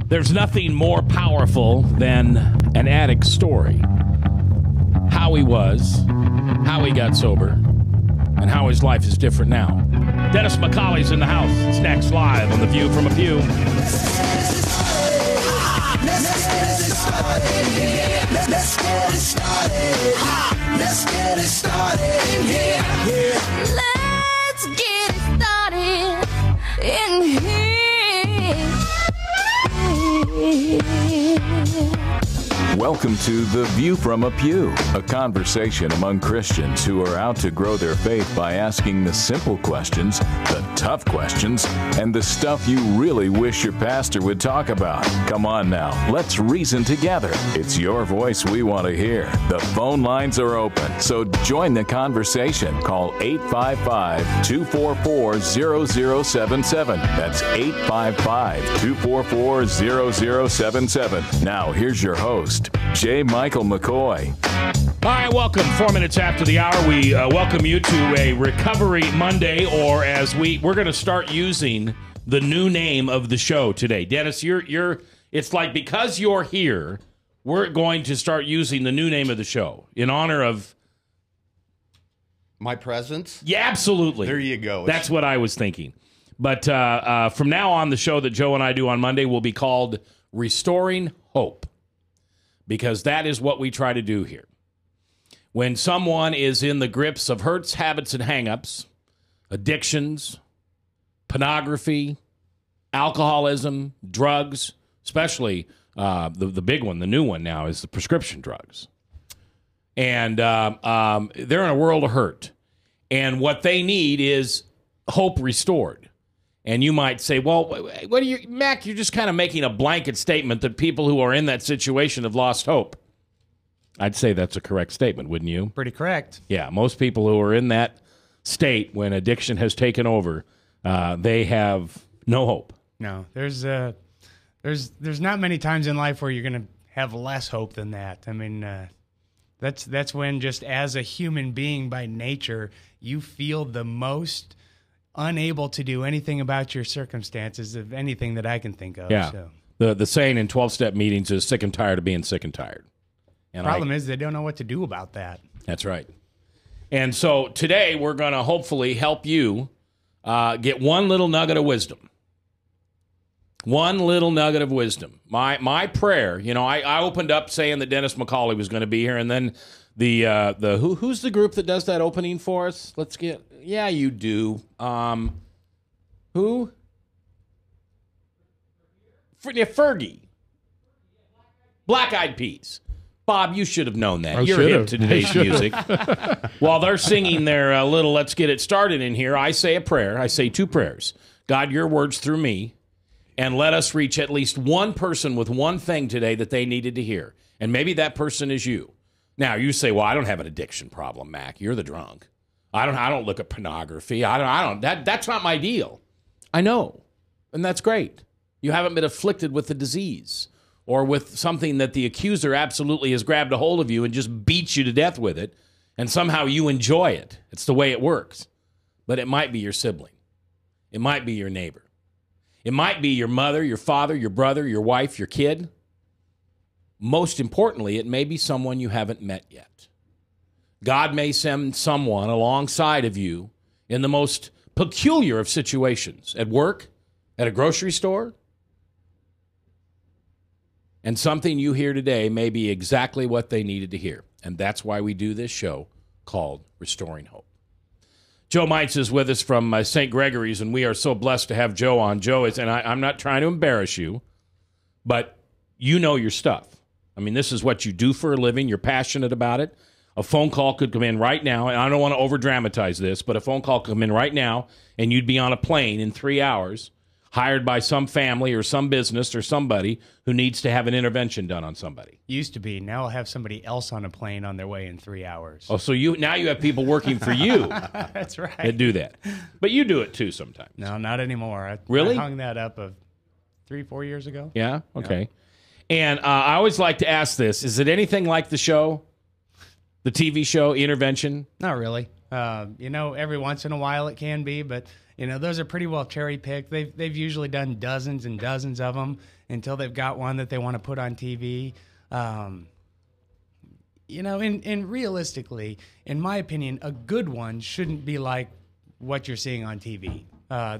There's nothing more powerful than an addict's story. How he was, how he got sober, and how his life is different now. Dennis McCauley's in the house. It's next live on The View from a Pew. Let's get it started. Let's get it started in here. Let's get it started in here. Welcome to The View from a Pew, a conversation among Christians who are out to grow their faith by asking the simple questions, the tough questions, and the stuff you really wish your pastor would talk about. Come on now, let's reason together. It's your voice we want to hear. The phone lines are open, so join the conversation. Call 855-244-0077. That's 855-244-0077. Now, here's your host, J. Michael McCoy. All right, welcome. 4 minutes after the hour, we welcome you to a Recovery Monday, or as we're going to start using the new name of the show today. Dennis, it's like because you're here, we're going to start using the new name of the show in honor of my presence. Yeah, absolutely. There you go. That's what I was thinking. But from now on, the show that Joe and I do on Monday will be called Restoring Hope, because that is what we try to do here. When someone is in the grips of hurts, habits, and hang-ups, addictions, pornography, alcoholism, drugs, especially the big one, the new one now, is the prescription drugs. And they're in a world of hurt. And what they need is hope restored. And you might say, well, what are you, Mac, you're just kind of making a blanket statement that people who are in that situation have lost hope. I'd say that's a correct statement, wouldn't you? Pretty correct. Yeah, most people who are in that state when addiction has taken over, they have no hope. No, there's not many times in life where you're going to have less hope than that. I mean, that's when just as a human being by nature, you feel the most unable to do anything about your circumstances of anything that I can think of. Yeah. So. The saying in 12-step meetings is sick and tired of being sick and tired. And problem is they don't know what to do about that. That's right. And so today we're going to hopefully help you get one little nugget of wisdom. One little nugget of wisdom. My prayer, I opened up saying that Dennis McCauley was going to be here, and then who's the group that does that opening for us? Yeah, you do. Who? Fergie. Black Eyed Peas. Bob, you should have known that. You're hip to today's music. While they're singing their little Let's Get It Started in here, I say a prayer. I say two prayers. God, your words through me, and let us reach at least one person with one thing today that they needed to hear. And maybe that person is you. Now, you say, well, I don't have an addiction problem, Mac. You're the drunk. I don't look at pornography. That's not my deal. I know. And that's great. You haven't been afflicted with the disease or with something that the accuser absolutely has grabbed a hold of you and just beats you to death with it, and somehow you enjoy it. It's the way it works. But it might be your sibling. It might be your neighbor. It might be your mother, your father, your brother, your wife, your kid. Most importantly, it may be someone you haven't met yet. God may send someone alongside of you in the most peculiar of situations, at work, at a grocery store. And something you hear today may be exactly what they needed to hear. And that's why we do this show called Restoring Hope. Joe Meitz is with us from St. Gregory's, and we are so blessed to have Joe on. Joe is, and I'm not trying to embarrass you, but you know your stuff. I mean, this is what you do for a living. You're passionate about it. A phone call could come in right now, and I don't want to over-dramatize this, but a phone call could come in right now, and you'd be on a plane in 3 hours, hired by some family or some business or somebody who needs to have an intervention done on somebody. Used to be. Now I'll have somebody else on a plane on their way in 3 hours. Oh, so now you have people working for you. That's right. That do that. But you do it too sometimes. No, not anymore. Really? I hung that up 3-4 years ago. Yeah? Okay. Yeah. And I always like to ask this. Is it anything like the show? The TV show, Intervention? Not really. Every once in a while it can be, but those are pretty well cherry picked. They've usually done dozens and dozens of them until they've got one that they want to put on TV. And realistically, in my opinion, a good one shouldn't be like what you're seeing on TV.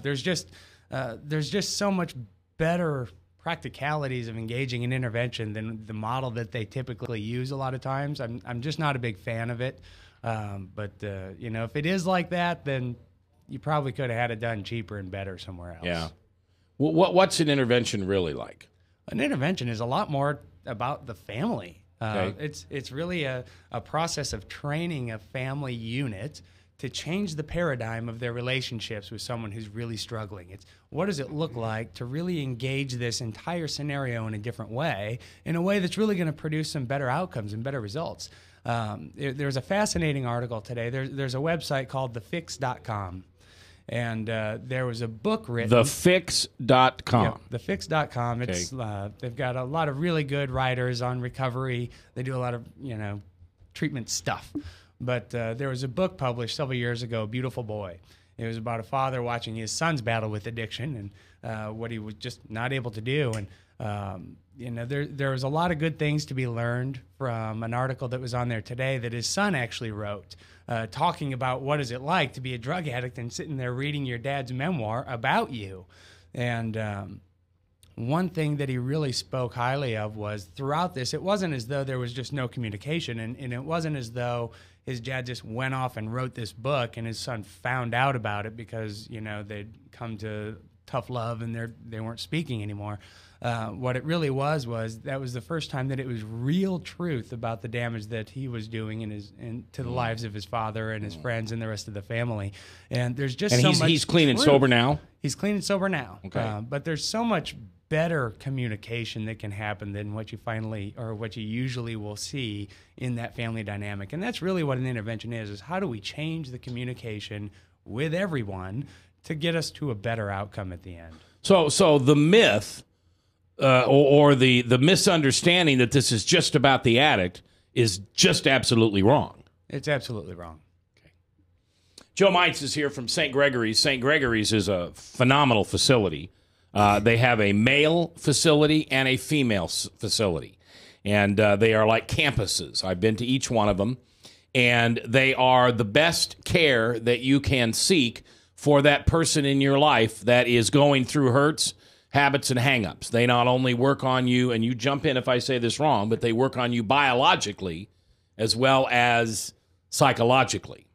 There's just so much better practicalities of engaging in intervention than the model that they typically use a lot of times. I'm just not a big fan of it. But if it is like that, then you probably could have had it done cheaper and better somewhere else. Yeah. What's an intervention really like? An intervention is a lot more about the family. Okay. It's really a process of training a family unit to change the paradigm of their relationships with someone who's really struggling. It's what does it look like to really engage this entire scenario in a different way, in a way that's really going to produce some better outcomes and better results. There's a fascinating article today. There's a website called thefix.com. And there was a book written. Thefix.com. Yeah, thefix.com. Okay. It's they've got a lot of really good writers on recovery. They do a lot of treatment stuff. But there was a book published several years ago, Beautiful Boy. It was about a father watching his son's battle with addiction and what he was just not able to do. And there was a lot of good things to be learned from an article that was on there today that his son actually wrote, talking about what is it like to be a drug addict and sitting there reading your dad's memoir about you. And one thing that he really spoke highly of was throughout this, it wasn't as though there was just no communication, and it wasn't as though his dad just went off and wrote this book and his son found out about it because, they'd come to tough love and they weren't speaking anymore. What it really was that was the first time that it was real truth about the damage that he was doing to the lives of his father and his friends and the rest of the family. And there's just so much. He's clean and truth. sober now. He's clean and sober now. Okay. But there's so much better communication that can happen than what you usually will see in that family dynamic. And that's really what an intervention is how do we change the communication with everyone to get us to a better outcome at the end. So the myth or the misunderstanding that this is just about the addict is just absolutely wrong. It's absolutely wrong. Okay. Joe Meitz is here from St. Gregory's. St. Gregory's is a phenomenal facility. They have a male facility and a female facility, and they are like campuses. I've been to each one of them, and they are the best care that you can seek for that person in your life that is going through hurts, habits, and hang-ups. They not only work on you, and you jump in if I say this wrong, but they work on you biologically as well as psychologically.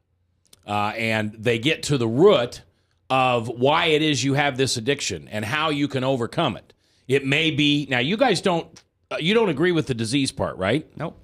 And they get to the root of why it is you have this addiction and how you can overcome it. It may be, now you guys don't agree with the disease part, right? Nope.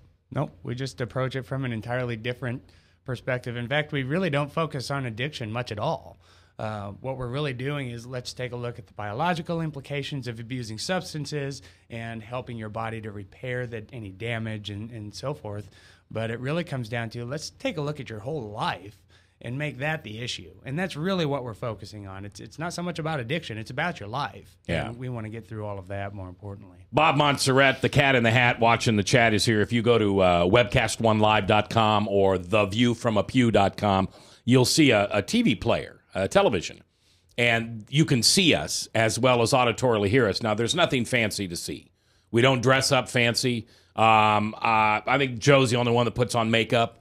We just approach it from an entirely different perspective. In fact, we really don't focus on addiction much at all. What we're really doing is let's take a look at the biological implications of abusing substances and helping your body to repair any damage and so forth. But it really comes down to let's take a look at your whole life and make that the issue. And that's really what we're focusing on. It's not so much about addiction. It's about your life. Yeah. And we want to get through all of that more importantly. Bob Montserrat, the cat in the hat, watching the chat is here. If you go to webcast1live.com or theviewfromapew.com, you'll see a TV player, a television. And you can see us as well as auditorily hear us. Now, there's nothing fancy to see. We don't dress up fancy. I think Joe's the only one that puts on makeup.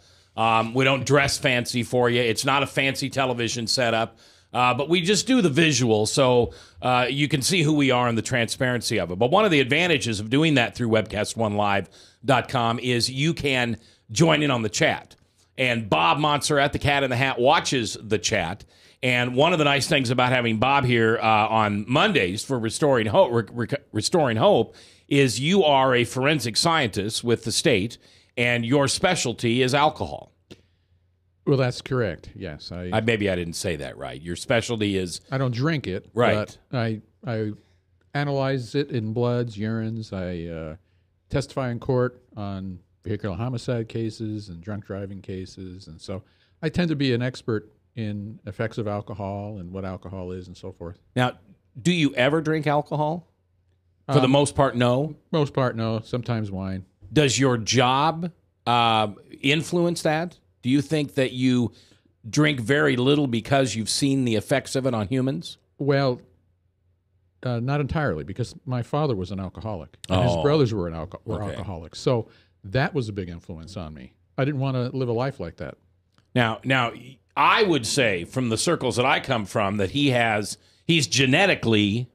We don't dress fancy for you. It's not a fancy television setup, but we just do the visual so you can see who we are and the transparency of it. But one of the advantages of doing that through webcast1live.com is you can join in on the chat. And Bob Montserrat, the cat in the hat, watches the chat. And one of the nice things about having Bob here on Mondays for Restoring Hope is you are a forensic scientist with the state, and your specialty is alcohol. Well, that's correct. Yes, maybe I didn't say that right. Your specialty is I don't drink it, right? But I analyze it in bloods, urines. I testify in court on vehicular homicide cases and drunk driving cases, and so I tend to be an expert in effects of alcohol and what alcohol is and so forth. Now, do you ever drink alcohol? For the most part, no. Most part, no. Sometimes wine. Does your job influence that? Do you think that you drink very little because you've seen the effects of it on humans? Well, not entirely, because my father was an alcoholic, and his brothers were alcoholics. So that was a big influence on me. I didn't want to live a life like that. Now, I would say from the circles that I come from that he's genetically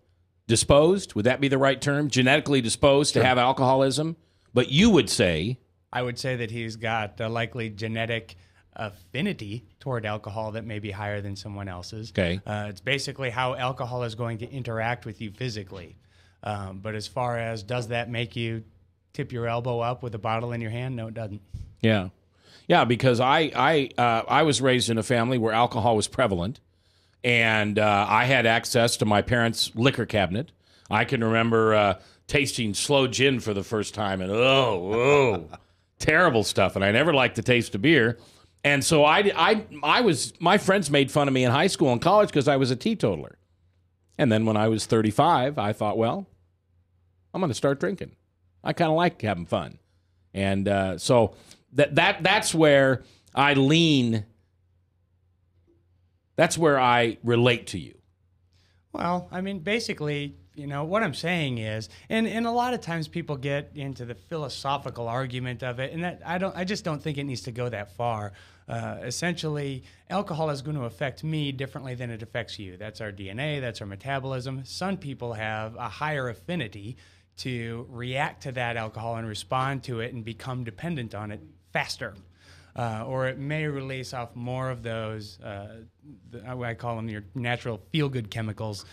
disposed. Would that be the right term? Genetically disposed to have alcoholism. But you would say... I would say that he's got a likely genetic affinity toward alcohol that may be higher than someone else's. Okay. It's basically how alcohol is going to interact with you physically. But as far as does that make you tip your elbow up with a bottle in your hand? No, it doesn't. Yeah. Yeah, because I was raised in a family where alcohol was prevalent, and I had access to my parents' liquor cabinet. I can remember tasting slow gin for the first time, and terrible stuff. And I never liked the taste of beer. And so my friends made fun of me in high school and college because I was a teetotaler. And then when I was 35, I thought, well, I'm going to start drinking. I kind of like having fun. And so that's where I lean. That's where I relate to you. Well, I mean, basically, what I'm saying is, and a lot of times people get into the philosophical argument of it, and that I just don't think it needs to go that far. Essentially, alcohol is going to affect me differently than it affects you. That's our DNA, that's our metabolism. Some people have a higher affinity to react to that alcohol and respond to it and become dependent on it faster. Or it may release off more of those, I call them your natural feel-good chemicals,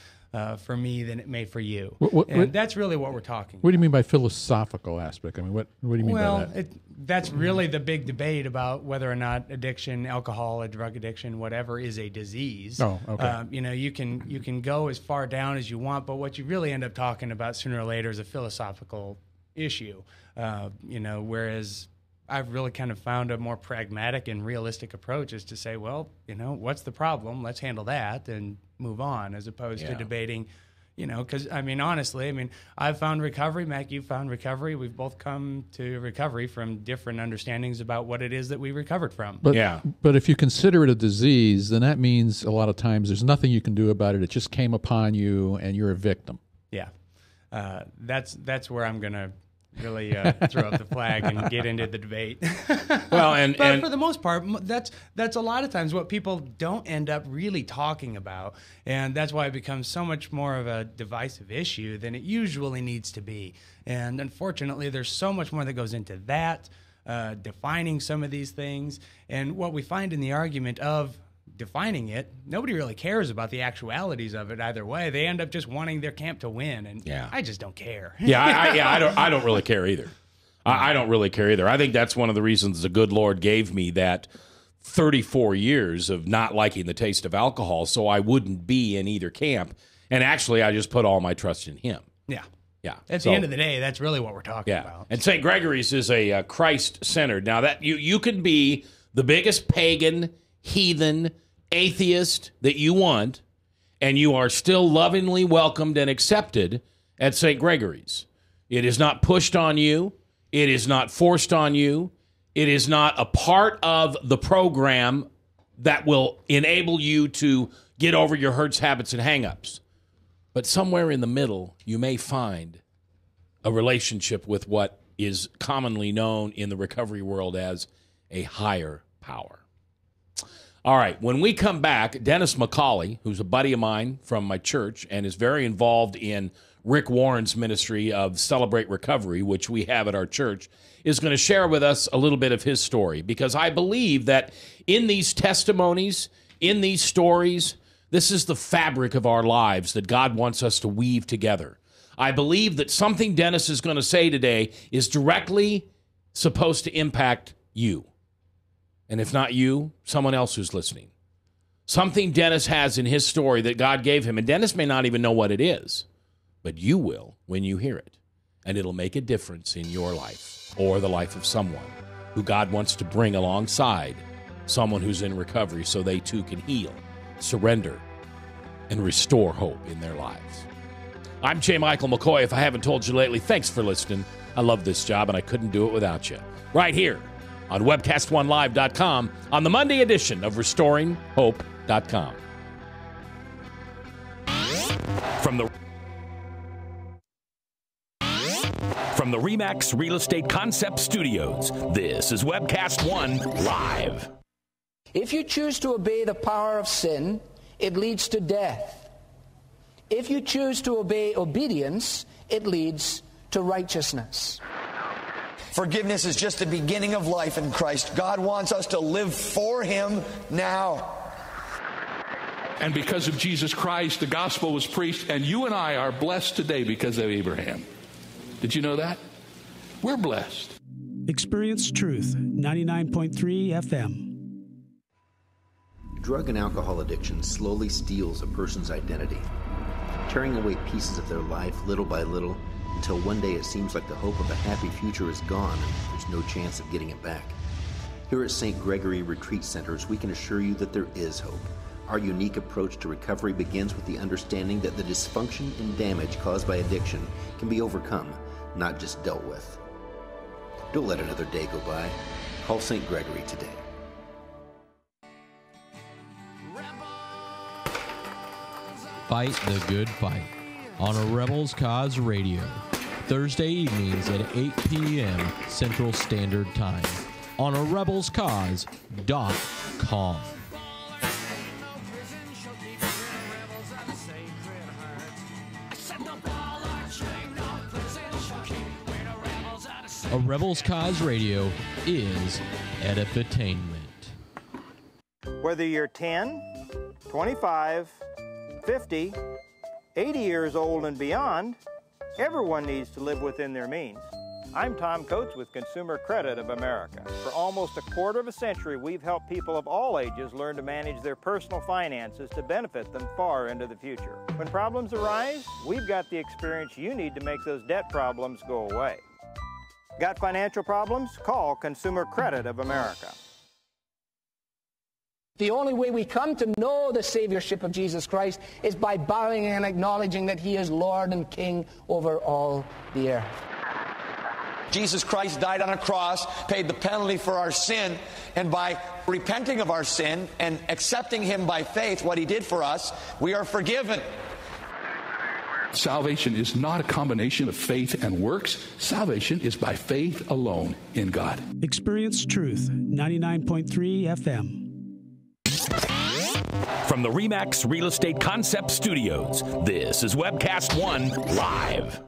for me than it may for you. And that's really what we're talking about. What do you mean by philosophical aspect? I mean, what do you mean by that? Well, that's really the big debate about whether or not addiction, alcohol, a drug addiction, whatever, is a disease. Oh, okay. You can go as far down as you want, but what you really end up talking about sooner or later is a philosophical issue. Whereas I've really kind of found a more pragmatic and realistic approach is to say, well, what's the problem? Let's handle that and move on, as opposed to debating, because, honestly, I've found recovery. Mac, you've found recovery. We've both come to recovery from different understandings about what it is that we recovered from. But if you consider it a disease, then that means a lot of times there's nothing you can do about it. It just came upon you and you're a victim. Yeah. That's where I'm going to really throw up the flag and get into the debate. Well, but for the most part, that's a lot of times what people don't end up really talking about, and that's why it becomes so much more of a divisive issue than it usually needs to be. And unfortunately, there's so much more that goes into that, defining some of these things, and what we find in the argument of defining it, nobody really cares about the actualities of it either way. They end up just wanting their camp to win, and I just don't care. I don't really care either. I don't really care either. I think that's one of the reasons the good Lord gave me that 34 years of not liking the taste of alcohol, so I wouldn't be in either camp. And actually, I just put all my trust in Him. Yeah. Yeah. At the end of the day, that's really what we're talking about. And St. Gregory's is a Christ-centered. Now, that you can be the biggest pagan, heathen, atheist that you want, and you are still lovingly welcomed and accepted at St. Gregory's. It is not pushed on you. It is not forced on you. It is not a part of the program that will enable you to get over your hurts, habits, and hang-ups. But somewhere in the middle, you may find a relationship with what is commonly known in the recovery world as a higher power. All right, when we come back, Dennis McCauley, who's a buddy of mine from my church and is very involved in Rick Warren's ministry of Celebrate Recovery, which we have at our church, is going to share with us a little bit of his story, because I believe that in these testimonies, in these stories, this is the fabric of our lives that God wants us to weave together. I believe that something Dennis is going to say today is directly supposed to impact you. And if not you, someone else who's listening. Something Dennis has in his story that God gave him, and Dennis may not even know what it is, but you will when you hear it. And it'll make a difference in your life or the life of someone who God wants to bring alongside someone who's in recovery so they too can heal, surrender, and restore hope in their lives. I'm J. Michael McCoy. If I haven't told you lately, thanks for listening. I love this job, and I couldn't do it without you. Right here on webcast1live.com on the Monday edition of RestoringHope.com. From the RE/MAX Real Estate Concept Studios, this is Webcast One Live. If you choose to obey the power of sin, it leads to death. If you choose to obey obedience, it leads to righteousness. Forgiveness is just the beginning of life in Christ. God wants us to live for Him now. And because of Jesus Christ, the gospel was preached, and you and I are blessed today because of Abraham. Did you know that? We're blessed. Experience Truth, 99.3 FM. Drug and alcohol addiction slowly steals a person's identity, tearing away pieces of their life little by little until one day it seems like the hope of a happy future is gone and there's no chance of getting it back. Here at St. Gregory Retreat Centers, we can assure you that there is hope. Our unique approach to recovery begins with the understanding that the dysfunction and damage caused by addiction can be overcome, not just dealt with. Don't let another day go by. Call St. Gregory today. Fight the good fight on a Rebels Cause Radio, Thursday evenings at 8 p.m. Central Standard Time on a rebelscause.com. A Rebels Cause Radio is edutainment. Whether you're 10, 25, 50, 80 years old and beyond, everyone needs to live within their means. I'm Tom Coates with Consumer Credit of America. For almost a quarter of a century, we've helped people of all ages learn to manage their personal finances to benefit them far into the future. When problems arise, we've got the experience you need to make those debt problems go away. Got financial problems? Call Consumer Credit of America. The only way we come to know the Saviorship of Jesus Christ is by bowing and acknowledging that He is Lord and King over all the earth. Jesus Christ died on a cross, paid the penalty for our sin, and by repenting of our sin and accepting Him by faith, what He did for us, we are forgiven. Salvation is not a combination of faith and works. Salvation is by faith alone in God. Experience Truth, 99.3 FM. From the RE/MAX Real Estate Concept Studios, this is Webcast One Live.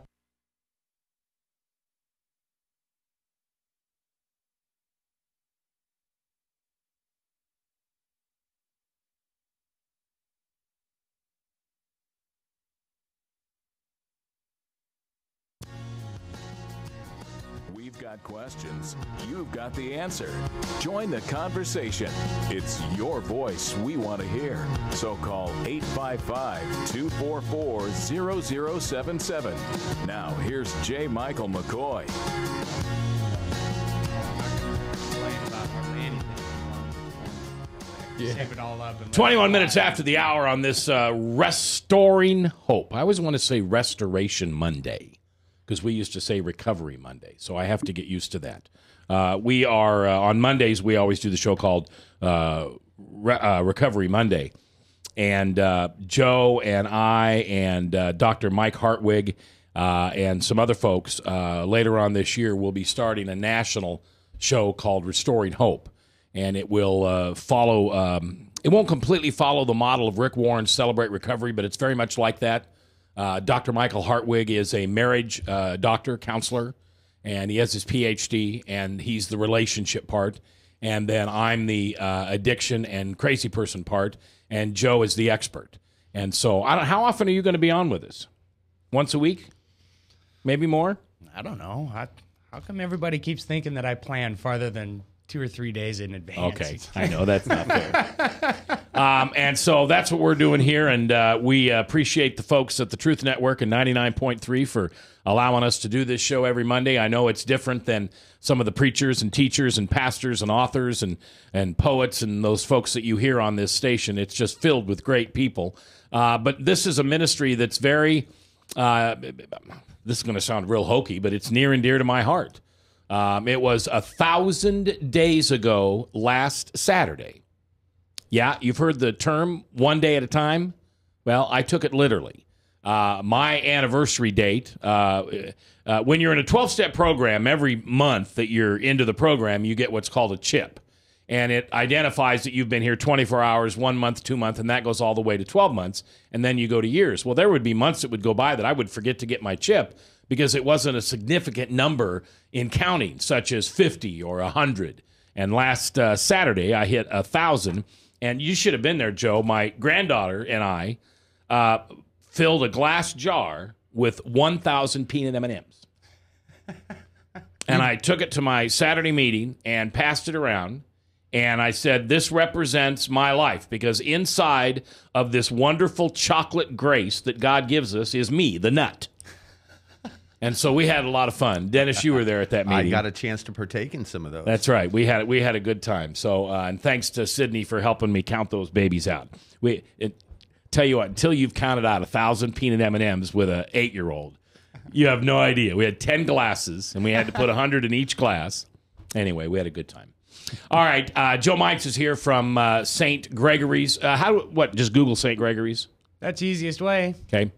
We've got questions. You've got the answer. Join the conversation. It's your voice we want to hear. So call 855-244-0077. Now, here's J. Michael McCoy. 21 minutes after the hour on this Restoring Hope. I always want to say Restoration Monday, because we used to say Recovery Monday, so I have to get used to that. We are, on Mondays, we always do the show called Recovery Monday. And Joe and I and Dr. Mike Hartwig and some other folks later on this year will be starting a national show called Restoring Hope. And it will follow, it won't completely follow the model of Rick Warren's Celebrate Recovery, but it's very much like that. Dr. Michael Hartwig is a marriage doctor, counselor, and he has his PhD, and he's the relationship part. And then I'm the addiction and crazy person part, and Joe is the expert. And so, how often are you going to be on with us? Once a week? Maybe more? I don't know. How come everybody keeps thinking that I plan farther than 2 or 3 days in advance? Okay, I know that's not fair. And so that's what we're doing here, and we appreciate the folks at the Truth Network and 99.3 for allowing us to do this show every Monday. I know it's different than some of the preachers and teachers and pastors and authors and poets and those folks that you hear on this station. It's just filled with great people. But this is a ministry that's very, this is going to sound real hokey, but it's near and dear to my heart. It was 1,000 days ago last Saturday. Yeah, you've heard the term 1 day at a time? Well, I took it literally. My anniversary date, when you're in a 12-step program, every month that you're into the program, you get what's called a chip. And it identifies that you've been here 24 hours, 1 month, 2 months, and that goes all the way to 12 months, and then you go to years. Well, there would be months that would go by that I would forget to get my chip because it wasn't a significant number in counting, such as 50 or 100. And last Saturday, I hit 1,000, and you should have been there, Joe. My granddaughter and I filled a glass jar with 1,000 peanut M&Ms. And I took it to my Saturday meeting and passed it around. And I said, this represents my life because inside of this wonderful chocolate grace that God gives us is me, the nut. And so we had a lot of fun. Dennis, you were there at that meeting. I got a chance to partake in some of those. That's right. We had a good time. So, and thanks to Sydney for helping me count those babies out. Tell you what, until you've counted out 1,000 peanut M&Ms with an 8-year-old, you have no idea. We had 10 glasses, and we had to put 100 in each glass. Anyway, we had a good time. All right, Joe Mikes is here from St. Gregory's. Just Google St. Gregory's? That's the easiest way. Okay.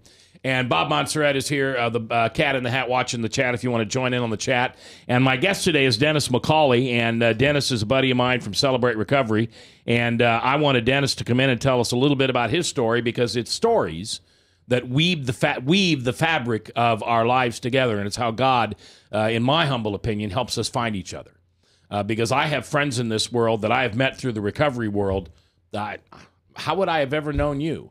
And Bob Montserrat is here, the cat in the hat, watching the chat if you want to join in on the chat. And my guest today is Dennis McCauley, and Dennis is a buddy of mine from Celebrate Recovery. And I wanted Dennis to come in and tell us a little bit about his story because it's stories that weave the fabric of our lives together, and it's how God, in my humble opinion, helps us find each other. Because I have friends in this world that I have met through the recovery world. How would I have ever known you?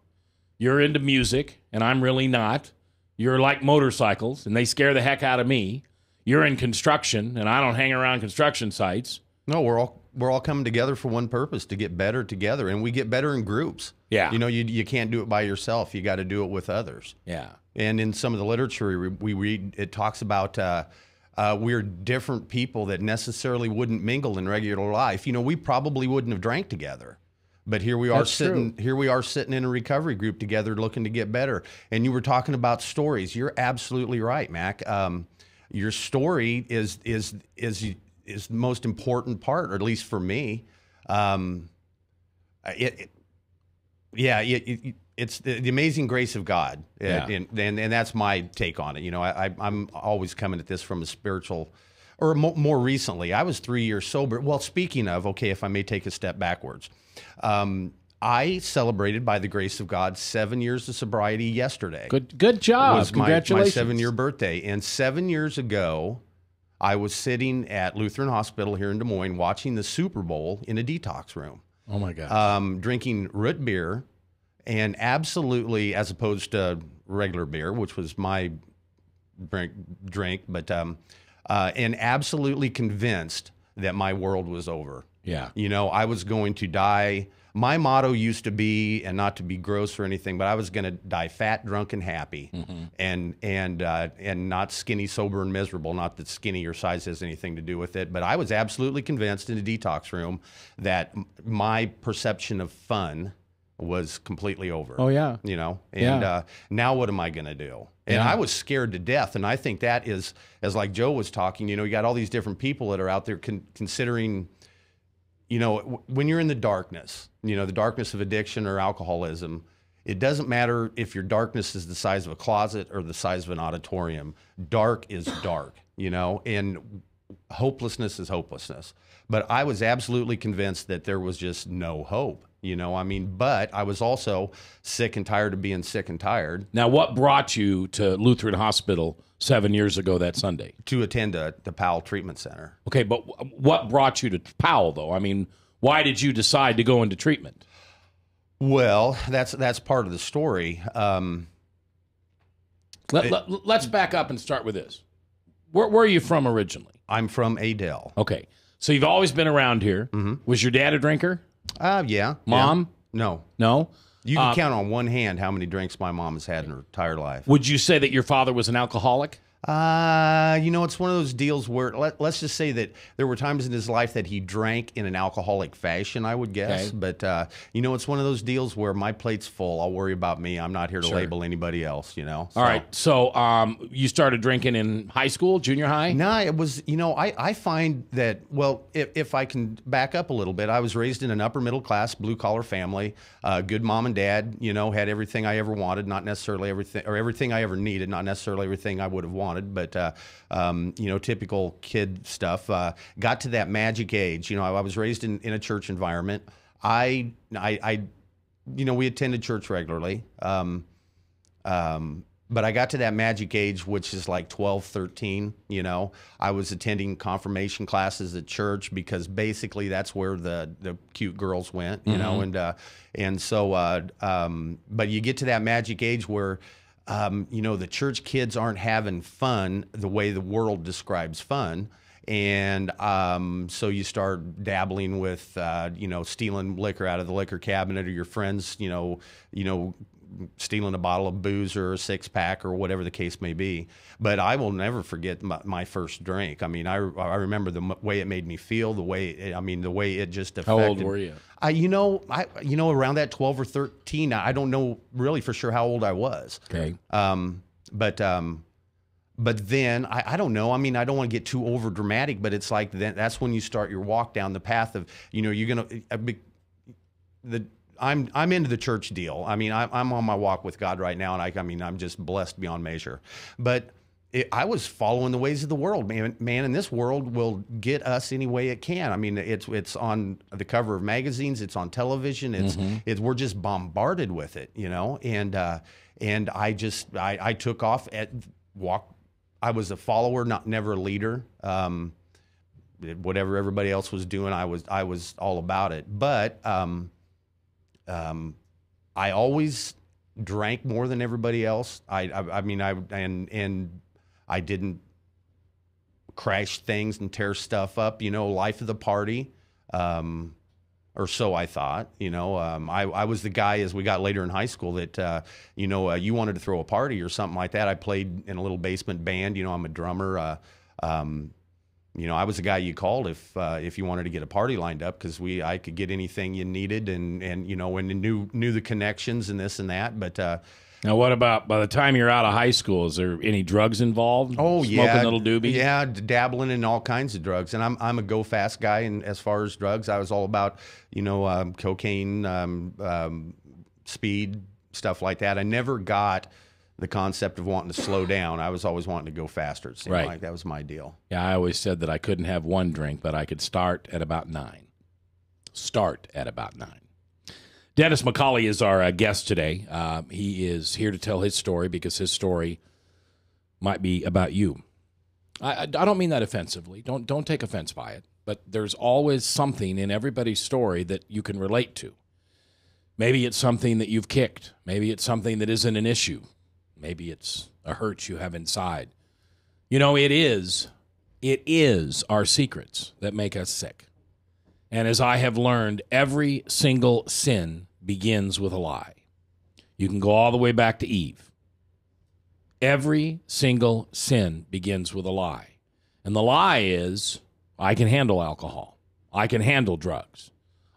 You're into music, and I'm really not. You're like motorcycles, and they scare the heck out of me. You're in construction, and I don't hang around construction sites. No, we're all coming together for one purpose, to get better together, and we get better in groups. Yeah. You know, you can't do it by yourself. You got to do it with others. Yeah. And in some of the literature we read, it talks about we're different people that necessarily wouldn't mingle in regular life. You know, we probably wouldn't have drank together. But here we are sitting in a recovery group together looking to get better. And you were talking about stories. You're absolutely right, Mac. Your story is the most important part, or at least for me. It's the amazing grace of God. Yeah. And that's my take on it. You know, I'm always coming at this from a spiritual, or more recently, I was 3 years sober. Well, speaking of, okay, if I may take a step backwards, I celebrated, by the grace of God, 7 years of sobriety yesterday. Good job. It was Congratulations. my 7-year birthday. And 7 years ago, I was sitting at Lutheran Hospital here in Des Moines watching the Super Bowl in a detox room. Oh, my God. Drinking root beer, and absolutely, as opposed to regular beer, which was my drink, but and absolutely convinced that my world was over. Yeah. You know, I was going to die. My motto used to be, and not to be gross or anything, but I was going to die fat, drunk, and happy, and not skinny, sober, and miserable. Not that skinny or size has anything to do with it, but I was absolutely convinced in a detox room that my perception of fun was completely over. Oh, yeah. You know, and now what am I going to do? And I was scared to death. And I think that is, as like Joe was talking, you know, you got all these different people that are out there considering, you know, when you're in the darkness, you know, the darkness of addiction or alcoholism, it doesn't matter if your darkness is the size of a closet or the size of an auditorium. Dark is dark, you know, and hopelessness is hopelessness. But I was absolutely convinced that there was just no hope. You know, I mean, but I was also sick and tired of being sick and tired. Now, what brought you to Lutheran Hospital 7 years ago that Sunday? To attend the Powell Treatment Center. Okay, but what brought you to Powell, though? I mean, why did you decide to go into treatment? Well, that's part of the story. Let's back up and start with this. Where are you from originally? I'm from Adel. Okay, so you've always been around here. Mm-hmm. Was your dad a drinker? Yeah. Mom? Yeah. No? You can count on one hand how many drinks my mom has had in her entire life. Would you say that your father was an alcoholic? It's one of those deals where let's just say that there were times in his life that he drank in an alcoholic fashion, I would guess. Okay. But, it's one of those deals where my plate's full. I'll worry about me. I'm not here to label anybody else, So. All right. So you started drinking in high school, junior high? No, it was, I find that, if I can back up a little bit, I was raised in an upper middle class, blue collar family, good mom and dad, had everything I ever wanted, not necessarily everything, or everything I ever needed, not necessarily everything I would have wanted. But typical kid stuff. Got to that magic age. I was raised in a church environment. I we attended church regularly. But I got to that magic age, which is like 12, 13, I was attending confirmation classes at church because basically that's where the cute girls went, and so, but you get to that magic age where, the church kids aren't having fun the way the world describes fun. And so you start dabbling with, stealing liquor out of the liquor cabinet, or your friends, stealing a bottle of booze or a six-pack or whatever the case may be. But I will never forget my first drink. I mean, I remember the way it made me feel, the way it just affected. How old were you? Around that 12 or 13. I don't know really for sure how old I was. Okay. But then I don't know. I mean, I don't want to get too over dramatic, but it's like that's when you start your walk down the path of, you're gonna I'm into the church deal. I mean, I'm on my walk with God right now, and I'm just blessed beyond measure. But I was following the ways of the world, man. And this world will get us any way it can. I mean, it's on the cover of magazines, it's on television, we're just bombarded with it, And I took off I was a follower, never a leader. Whatever everybody else was doing, I was all about it. But I always drank more than everybody else. I didn't crash things and tear stuff up, life of the party, or so I thought. I was the guy as we got later in high school that, you wanted to throw a party or something like that. I played in a little basement band. I'm a drummer. I was the guy you called if you wanted to get a party lined up, because I could get anything you needed, and knew the connections and this and that. But now, what about by the time you're out of high school? Is there any drugs involved? Oh, Smoking yeah, little doobie? Yeah, dabbling in all kinds of drugs. And I'm a go fast guy. And as far as drugs, I was all about cocaine, speed, stuff like that. I never got the concept of wanting to slow down. I was always wanting to go faster. It seemed like that was my deal. Yeah, I always said that I couldn't have one drink, but I could start at about 9. Dennis McCauley is our guest today. He is here to tell his story because his story might be about you. I don't mean that offensively. Don't take offense by it. But there's always something in everybody's story that you can relate to. Maybe it's something that you've kicked. Maybe it's something that isn't an issue. Maybe it's a hurt you have inside. It is our secrets that make us sick. And as I have learned, every single sin begins with a lie. You can go all the way back to Eve. Every single sin begins with a lie. And the lie is, I can handle alcohol. I can handle drugs.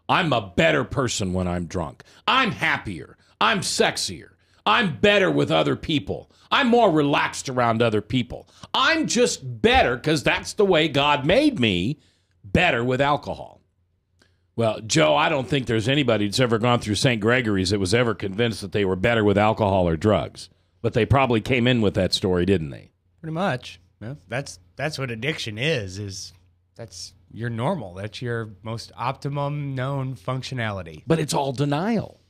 I'm a better person when I'm drunk. I'm happier. I'm sexier. I'm better with other people. I'm more relaxed around other people. I'm just better because that's the way God made me, better with alcohol. Well, Joe, I don't think there's anybody that's ever gone through St. Gregory's that was ever convinced that they were better with alcohol or drugs. But they probably came in with that story, didn't they? Pretty much. Yeah, that's what addiction is that's your normal. That's your most optimum known functionality. But it's all denial.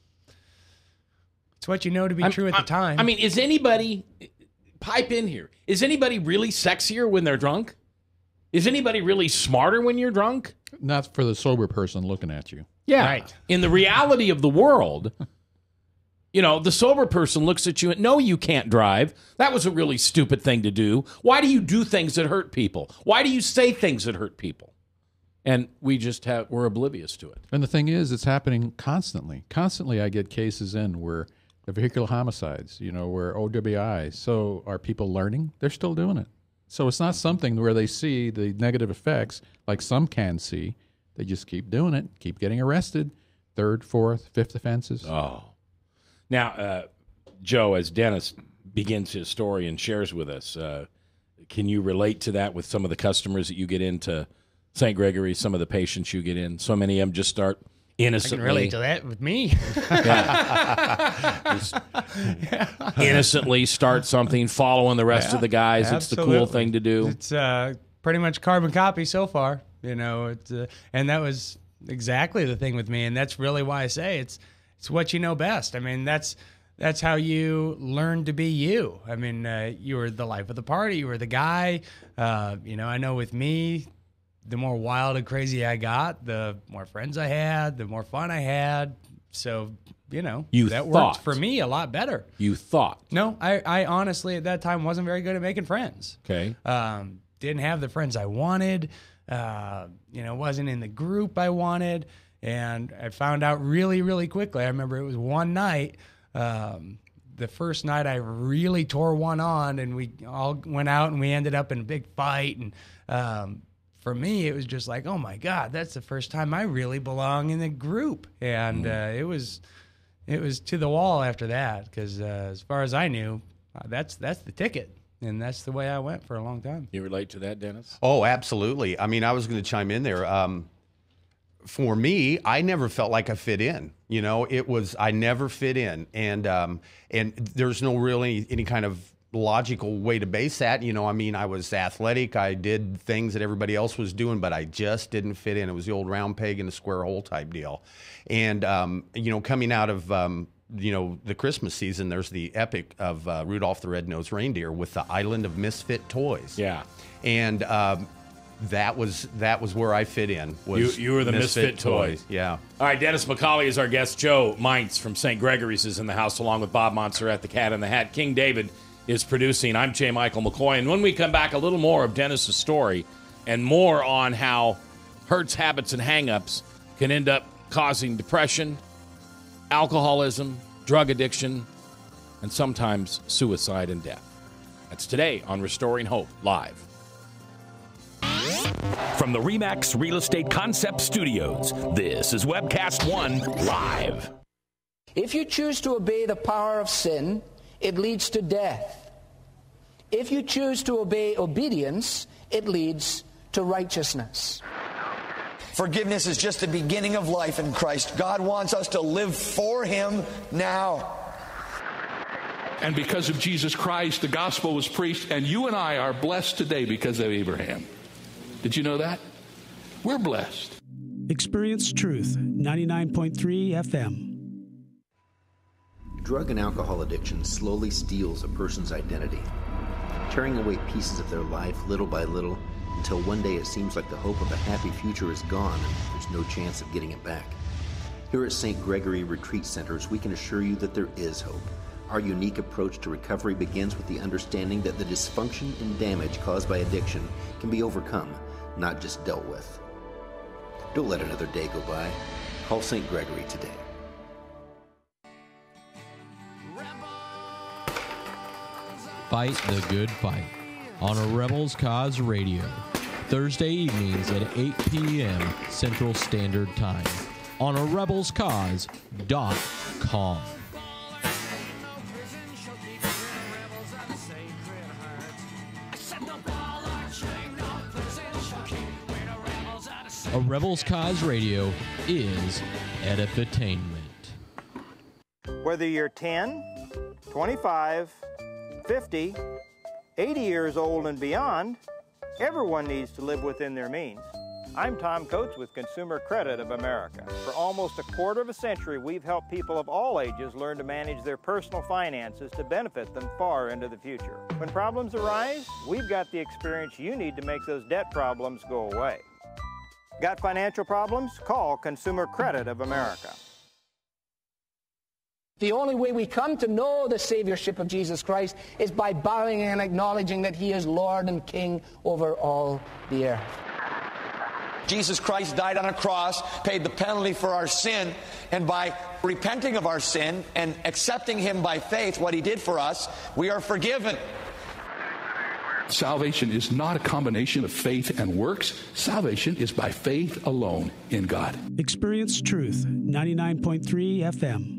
It's what you know to be true at the time. I mean, is anybody, pipe in here, is anybody really sexier when they're drunk? Is anybody really smarter when you're drunk? Not for the sober person looking at you. Yeah. Right. In the reality of the world, the sober person looks at you and, no, you can't drive. That was a really stupid thing to do. Why do you do things that hurt people? Why do you say things that hurt people? And we're oblivious to it. And the thing is, it's happening constantly. Constantly I get cases in where the vehicular homicides, where OWI. So are people learning? They're still doing it. So it's not something where they see the negative effects like some can see. They just keep doing it, keep getting arrested, 3rd, 4th, 5th offenses. Oh. Now, Joe, as Dennis begins his story and shares with us, can you relate to that with some of the customers that you get into St. Gregory, some of the patients you get in? So many of them just start innocently. I can relate to that with me. Innocently start something, following the rest of the guys. Absolutely. It's the cool thing to do. It's pretty much carbon copy so far. And that was exactly the thing with me. And that's really why I say it's what you know best. I mean, that's how you learn to be you. I mean, you were the life of the party. You were the guy. I know with me, the more wild and crazy I got, the more friends I had, the more fun I had. So, that worked for me a lot better. You thought? No, I honestly at that time wasn't very good at making friends. Okay. Didn't have the friends I wanted. Wasn't in the group I wanted. And I found out really, really quickly. I remember it was one night, the first night I really tore one on, and we all went out and we ended up in a big fight. And for me, it was just like, oh my God, that's the first time I really belong in the group. And it was to the wall after that, because as far as I knew, that's the ticket. And that's the way I went for a long time. You relate to that, Dennis? Oh, absolutely. I mean, I was going to chime in there. For me, I never felt like I fit in. I never fit in, and there's no really any kind of logical way to base that. I was athletic. I did things that everybody else was doing, but I just didn't fit in. It was the old round peg in the square hole type deal. And coming out of the Christmas season, there's the epic of Rudolph the Red-Nosed Reindeer with the Island of Misfit Toys. Yeah, and that was where I fit in. You were the Misfit Toys. Yeah. All right, Dennis McCauley is our guest. Joe Meintz from St. Gregory's is in the house, along with Bob Monser at the Cat in the Hat. King David is producing. I'm J. Michael McCoy. And when we come back, a little more of Dennis's story and more on how hurts, habits, and hang-ups can end up causing depression, alcoholism, drug addiction, and sometimes suicide and death. That's today on Restoring Hope Live. From the RE/MAX Real Estate Concept Studios, this is Webcast One Live. If you choose to obey the power of sin, it leads to death. If you choose to obey obedience, it leads to righteousness. Forgiveness is just the beginning of life in Christ. God wants us to live for Him now. And because of Jesus Christ, the gospel was preached, and you and I are blessed today because of Abraham. Did you know that? We're blessed. Experience Truth, 99.3 FM. Drug and alcohol addiction slowly steals a person's identity, tearing away pieces of their life little by little until one day it seems like the hope of a happy future is gone and there's no chance of getting it back. Here at St. Gregory Retreat Centers, we can assure you that there is hope. Our unique approach to recovery begins with the understanding that the dysfunction and damage caused by addiction can be overcome, not just dealt with. Don't let another day go by. Call St. Gregory today. Fight the good fight on a Rebels Cause Radio. Thursday evenings at 8 p.m. Central Standard Time on a rebelscause.com. A Rebels Cause Radio is edutainment. Whether you're 10, 25, 50, 80 years old and beyond, everyone needs to live within their means. I'm Tom Coates with Consumer Credit of America. For almost a quarter of a century, we've helped people of all ages learn to manage their personal finances to benefit them far into the future. When problems arise, we've got the experience you need to make those debt problems go away. Got financial problems? Call Consumer Credit of America. The only way we come to know the Saviorship of Jesus Christ is by bowing and acknowledging that He is Lord and King over all the earth. Jesus Christ died on a cross, paid the penalty for our sin, and by repenting of our sin and accepting him by faith, what he did for us, we are forgiven. Salvation is not a combination of faith and works. Salvation is by faith alone in God. Experience Truth, 99.3 FM.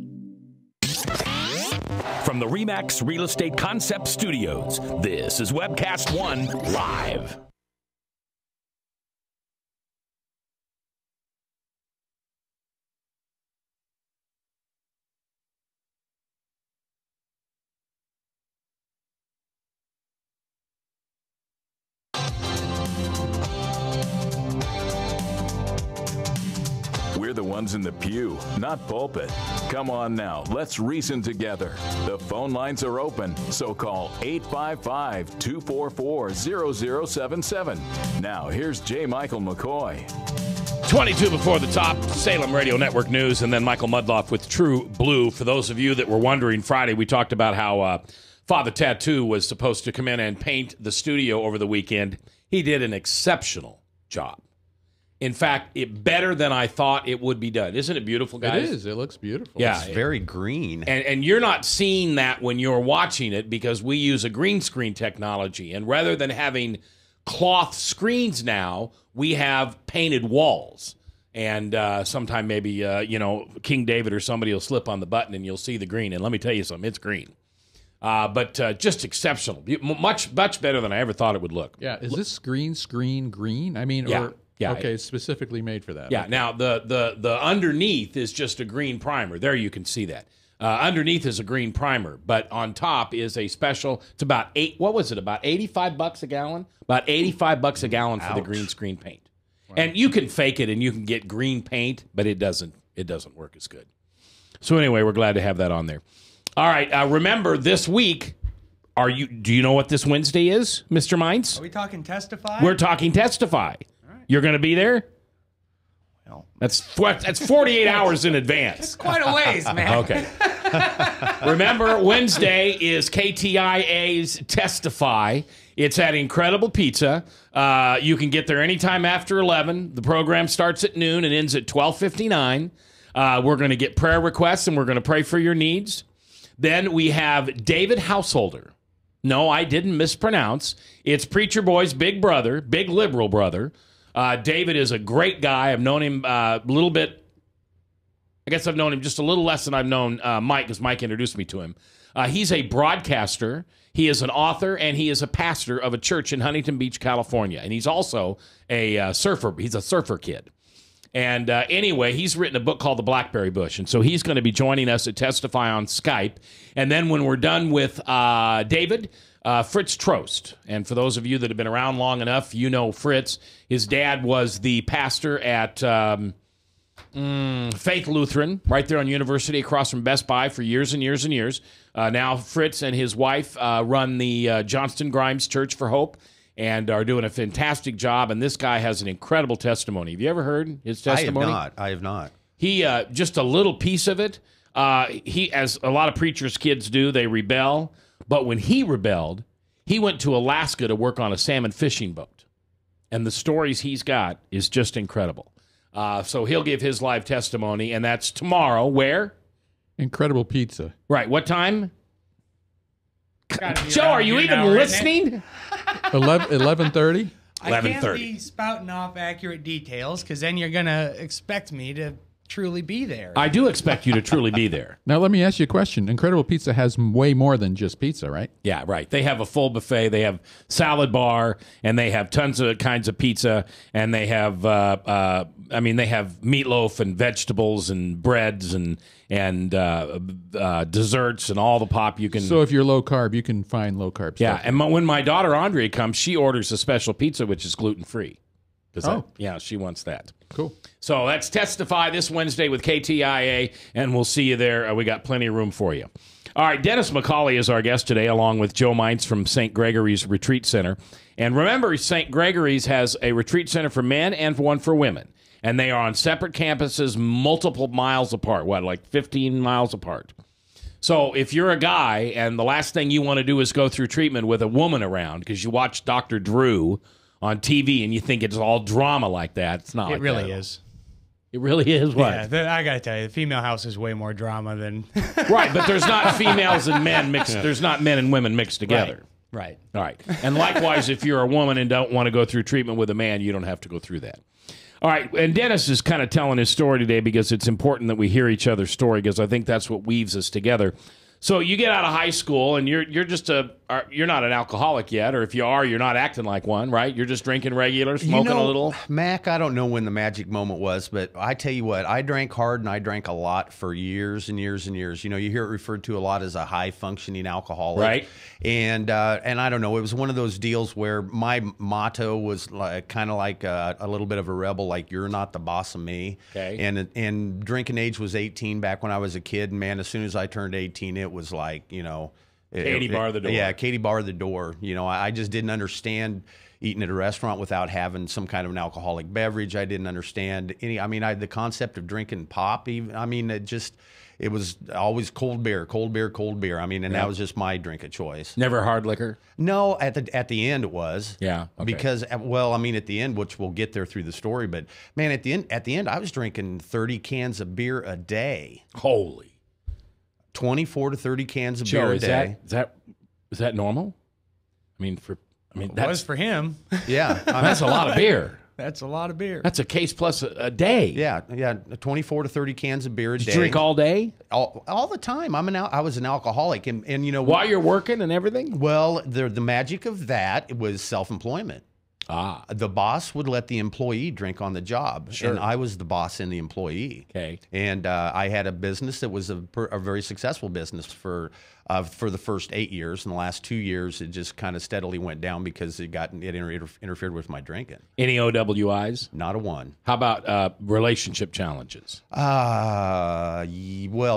From the RE/MAX Real Estate Concept Studios, this is Webcast One Live. We're the ones in the pew, not pulpit. Come on now, let's reason together. The phone lines are open, so call 855-244-0077. Now, here's J. Michael McCoy. 22 before the top, Salem Radio Network News, and then Michael Mudloff with True Blue. For those of you that were wondering, Friday we talked about how Father Tattoo was supposed to come in and paint the studio over the weekend. He did an exceptional job. In fact, better than I thought it would be done. Isn't it beautiful, guys? It is. It looks beautiful. Yeah, It's very green. And you're not seeing that when you're watching it because we use a green screen technology. And rather than having cloth screens now, we have painted walls. And sometime maybe, King David or somebody will slip on the button and you'll see the green. And let me tell you something, it's green. But just exceptional. Much better than I ever thought it would look. Yeah, is this green screen green? I mean, yeah. Yeah. Okay, specifically made for that. Yeah. Okay. Now the underneath is just a green primer. There you can see that. Underneath is a green primer, but on top is a special. It's about about $85 a gallon? About $85 a gallon for the green screen paint. Wow. And you can fake it and you can get green paint, but it doesn't work as good. So anyway, we're glad to have that on there. All right. Remember this week. Do you know what this Wednesday is, Mr. Mines? Are we talking Testify? We're talking Testify. You're going to be there? Well, that's 48 hours in advance. It's quite a ways, man. Okay. Remember, Wednesday is KTIA's Testify. It's at Incredible Pizza. You can get there anytime after 11. The program starts at noon and ends at 12:59. We're going to get prayer requests, and we're going to pray for your needs. Then we have David Householder. No, I didn't mispronounce. It's Preacher Boy's big brother, big liberal brother. David is a great guy. I've known him a little bit. I guess I've known him just a little less than I've known Mike, because Mike introduced me to him. He's a broadcaster. He is an author, and he is a pastor of a church in Huntington Beach, California. And he's also a surfer. He's a surfer kid. And anyway, he's written a book called The Blackberry Bush. And so he's going to be joining us at Testify on Skype. And then when we're done with David, Fritz Trost. And for those of you that have been around long enough, you know Fritz. His dad was the pastor at Faith Lutheran, right there on University across from Best Buy for years and years and years. Now Fritz and his wife run the Johnston Grimes Church for Hope and are doing a fantastic job. And this guy has an incredible testimony. Have you ever heard his testimony? I have not. He, just a little piece of it, he, as a lot of preachers' kids do, they rebel. But when he rebelled, he went to Alaska to work on a salmon fishing boat. And the stories he's got is just incredible. So he'll give his live testimony, and that's tomorrow. Where? Incredible Pizza. Right. What time? Joe, are you even listening? 11:30? I can't be spouting off accurate details, because then you're going to expect me to truly be there. I do expect you to truly be there. Now, let me ask you a question. Incredible Pizza has way more than just pizza, right? Yeah, right. They have a full buffet. They have salad bar, and they have tons of kinds of pizza, and they have, they have meatloaf and vegetables and breads and desserts and all the pop you can. So if you're low carb, you can find low carb stuff. Yeah, and when my daughter Andrea comes, she orders a special pizza, which is gluten-free. She wants that. Cool. So let's Testify this Wednesday with KTIA, and we'll see you there. We got plenty of room for you. All right, Dennis McCauley is our guest today, along with Joe Mines from St. Gregory's Retreat Center. And remember, St. Gregory's has a retreat center for men and one for women. And they are on separate campuses, multiple miles apart, like 15 miles apart. So if you're a guy and the last thing you want to do is go through treatment with a woman around because you watch Dr. Drew on TV and you think it's all drama like that. It's not. It like really that. is. It really is what? Yeah, I got to tell you, the female house is way more drama than... Right, but there's not females and men mixed. There's not men and women mixed together. Right. All right. And likewise, if you're a woman and don't want to go through treatment with a man, you don't have to go through that. All right. And Dennis is kind of telling his story today because it's important that we hear each other's story because I think that's what weaves us together. So you get out of high school and you're not an alcoholic yet, or if you are, you're not acting like one, right? You're just drinking regular, smoking a little. Mac, I don't know when the magic moment was, but I tell you what, I drank hard and I drank a lot for years and years and years. You know, you hear it referred to a lot as a high functioning alcoholic, right? And I don't know, it was one of those deals where my motto was like kind of like a little bit of a rebel, like you're not the boss of me. Okay. And drinking age was 18 back when I was a kid, and man, as soon as I turned 18, it was like, you know, Katie bar the door. Yeah, Katie bar the door. You know, I just didn't understand eating at a restaurant without having some kind of an alcoholic beverage. I didn't understand the concept of drinking pop. Even, it was always cold beer. I mean, and that was just my drink of choice. Never hard liquor? No, at the end it was. Yeah. Okay. Because, well, I mean, at the end, which we'll get there through the story, but man, at the end, I was drinking 30 cans of beer a day. Holy. 24 to 30 cans of beer a day. Is that normal? That was for him. Yeah. That's a lot of beer. That's a lot of beer. That's a case plus a day. Yeah, 24 to 30 cans of beer a day. Did you drink all day? All the time. I was an alcoholic, and you know, while you're working and everything. Well, the magic of that was self-employment. The boss would let the employee drink on the job, Sure. and I was the boss and the employee. Okay. And I had a business that was a very successful business for the first 8 years. In the last 2 years, it just kind of steadily went down because it interfered with my drinking. Any OWIs? Not a one. How about relationship challenges? Well,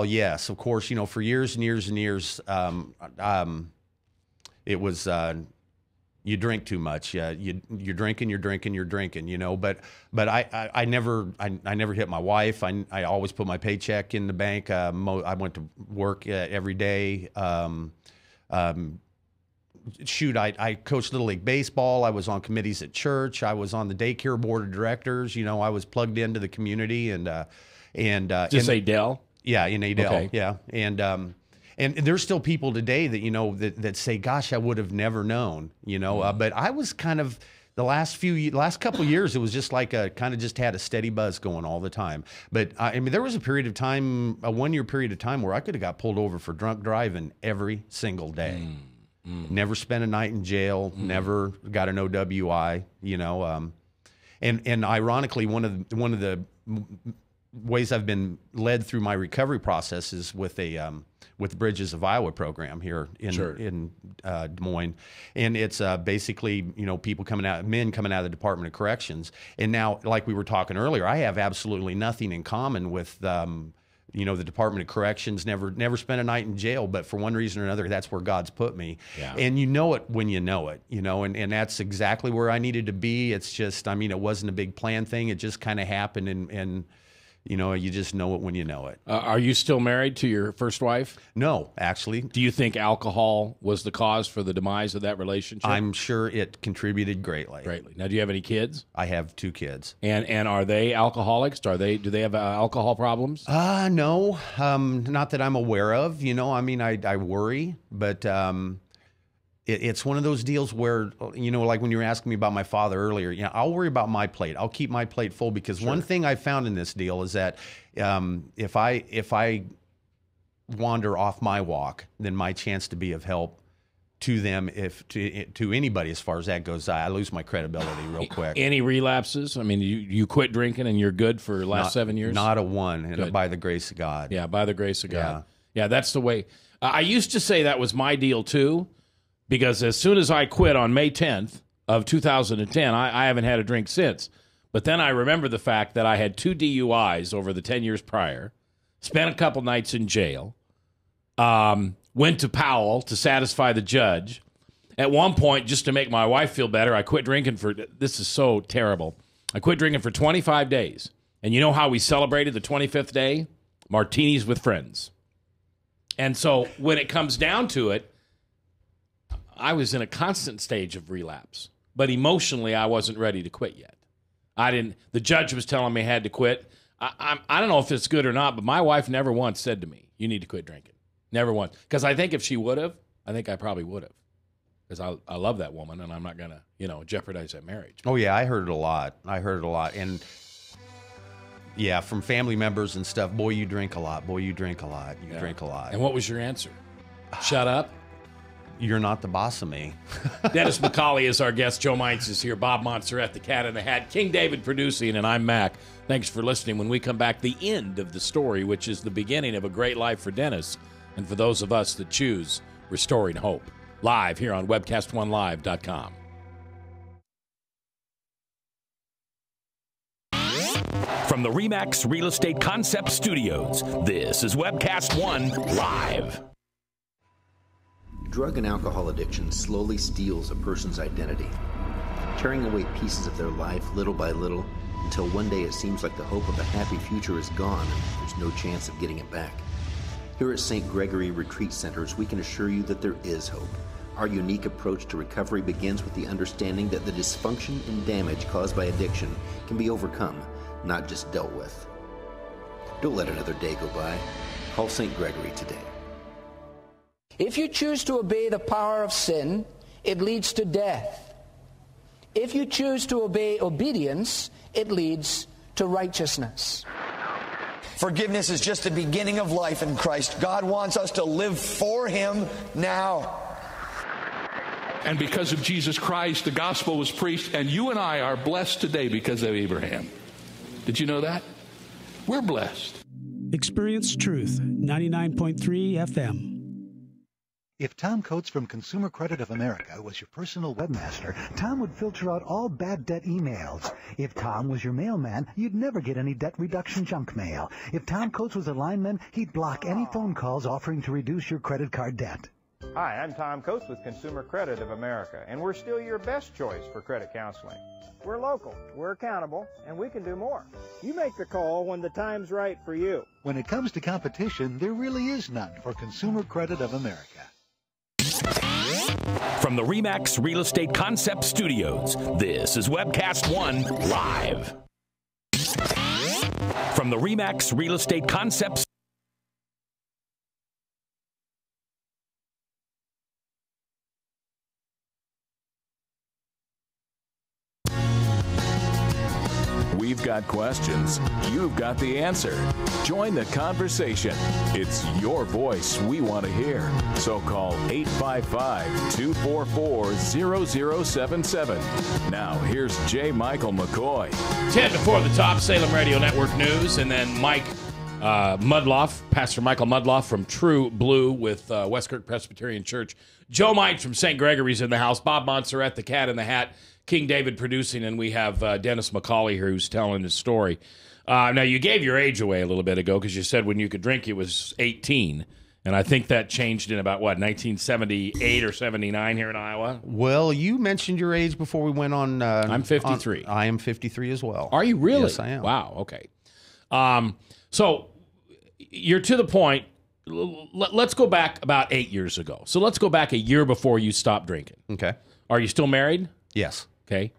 yes, of course. You know, for years and years and years, it was. You drink too much. You're drinking. You know, but I never hit my wife. I always put my paycheck in the bank. I went to work every day. I coached Little League Baseball. I was on committees at church. I was on the daycare board of directors. You know, I was plugged into the community Just say Dell. Yeah, in Adel. Okay. Yeah, and there's still people today that, you know, that say, gosh, I would have never known, you know, but I was kind of the last couple of years, it was just like just had a steady buzz going all the time. But I mean, there was a 1 year period of time where I could have got pulled over for drunk driving every single day. Never spent a night in jail, never got an OWI, you know. And ironically, one of the ways I've been led through my recovery process is with the Bridges of veiw program here in Des Moines, and it's basically, you know, men coming out of the Department of Corrections, and now, like we were talking earlier, I have absolutely nothing in common with you know, the Department of Corrections. Never spent a night in jail, but for one reason or another, that's where God's put me. Yeah. And you know it when you know it, you know, and that's exactly where I needed to be. It's just, I mean, it wasn't a big plan thing. It just kind of happened, and you know, you just know it when you know it. Are you still married to your first wife? No, actually. Do you think alcohol was the cause for the demise of that relationship? I'm sure it contributed greatly. Now, do you have any kids? I have 2 kids. And are they alcoholics? Do they have alcohol problems? No, not that I'm aware of. You know, I mean, I worry, but it's one of those deals where, you know, like when you were asking me about my father earlier, you know, I'll worry about my plate. I'll keep my plate full, because one thing I found in this deal is that if I wander off my walk, then my chance to be of help to them, to anybody as far as that goes, I lose my credibility real quick. Any relapses? I mean, you quit drinking and you're good for the last 7 years? Not a one, and by the grace of God. Yeah, by the grace of God. Yeah, that's the way. I used to say that was my deal too, because as soon as I quit on May 10th of 2010, I haven't had a drink since. But then I remember the fact that I had 2 DUIs over the 10 years prior, spent a couple nights in jail, went to Powell to satisfy the judge. At one point, just to make my wife feel better, I quit drinking this is so terrible, I quit drinking for 25 days. And you know how we celebrated the 25th day? Martinis with friends. And so when it comes down to it, I was in a constant stage of relapse. but emotionally I wasn't ready to quit yet. The judge was telling me I had to quit. I don't know if it's good or not, but my wife never once said to me, you need to quit drinking. Never once. Because I think if she would have, I think I probably would have. Because I love that woman, and I'm not going to, jeopardize that marriage. Oh, yeah, I heard it a lot. And, yeah, from family members and stuff, boy, you drink a lot. Boy, you drink a lot. You drink a lot. And what was your answer? Shut up? You're not the boss of me. Dennis McCauley is our guest. Joe Mites is here. Bob Montserrat, the Cat in the Hat. King David producing, and I'm Mac. Thanks for listening. When we come back, the end of the story, which is the beginning of a great life for Dennis and for those of us that choose restoring hope. Live here on webcast1live.com. From the RE/MAX Real Estate Concept Studios, this is Webcast One Live. Drug and alcohol addiction slowly steals a person's identity, tearing away pieces of their life little by little until one day it seems like the hope of a happy future is gone and there's no chance of getting it back. Here at St. Gregory Retreat Centers, we can assure you that there is hope. Our unique approach to recovery begins with the understanding that the dysfunction and damage caused by addiction can be overcome, not just dealt with. Don't let another day go by. Call St. Gregory today. If you choose to obey the power of sin, it leads to death. If you choose to obey obedience, it leads to righteousness. Forgiveness is just the beginning of life in Christ. God wants us to live for Him now. And because of Jesus Christ, the gospel was preached, and you and I are blessed today because of Abraham. Did you know that? We're blessed. Experience Truth, 99.3 FM. If Tom Coates from Consumer Credit of America was your personal webmaster, Tom would filter out all bad debt emails. If Tom was your mailman, you'd never get any debt reduction junk mail. If Tom Coates was a lineman, he'd block any phone calls offering to reduce your credit card debt. Hi, I'm Tom Coates with Consumer Credit of America, and we're still your best choice for credit counseling. We're local, we're accountable, and we can do more. You make the call when the time's right for you. When it comes to competition, there really is none for Consumer Credit of America. From the RE/MAX Real Estate Concept Studios, this is Webcast One Live. From the RE/MAX Real Estate Concept We've got questions. You've got the answer. Join the conversation. It's your voice we want to hear. So call 855-244-0077. Now, here's J. Michael McCoy. 10 before the top, Salem Radio Network News, and then Mike Mudloff, Pastor Michael Mudloff from True Blue with Westkirk Presbyterian Church. Joe Mites from St. Gregory's in the house. Bob Montserrat, the Cat in the Hat. King David producing, and we have Dennis McCauley here who's telling his story. Now, you gave your age away a little bit ago because you said when you could drink it was 18, and I think that changed in about, 1978 or 79 here in Iowa? Well, you mentioned your age before we went on. I'm 53. I am 53 as well. Are you really? Yes, I am. Wow, okay. So you're to the point. Let's go back about 8 years ago. So let's go back a year before you stopped drinking. Okay. Are you still married? Yes. Okay.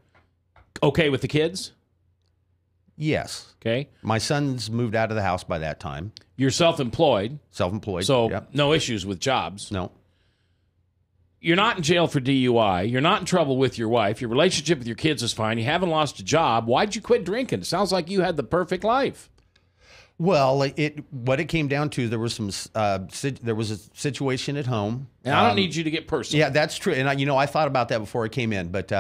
Okay with the kids? Yes. Okay. My son's moved out of the house by that time. You're self-employed. Self-employed. So yep. No issues with jobs. No. You're not in jail for DUI. You're not in trouble with your wife. Your relationship with your kids is fine. You haven't lost a job. Why'd you quit drinking? It sounds like you had the perfect life. Well, what it came down to, there was a situation at home. And I don't need you to get personal. Yeah, that's true. And I thought about that before I came in, but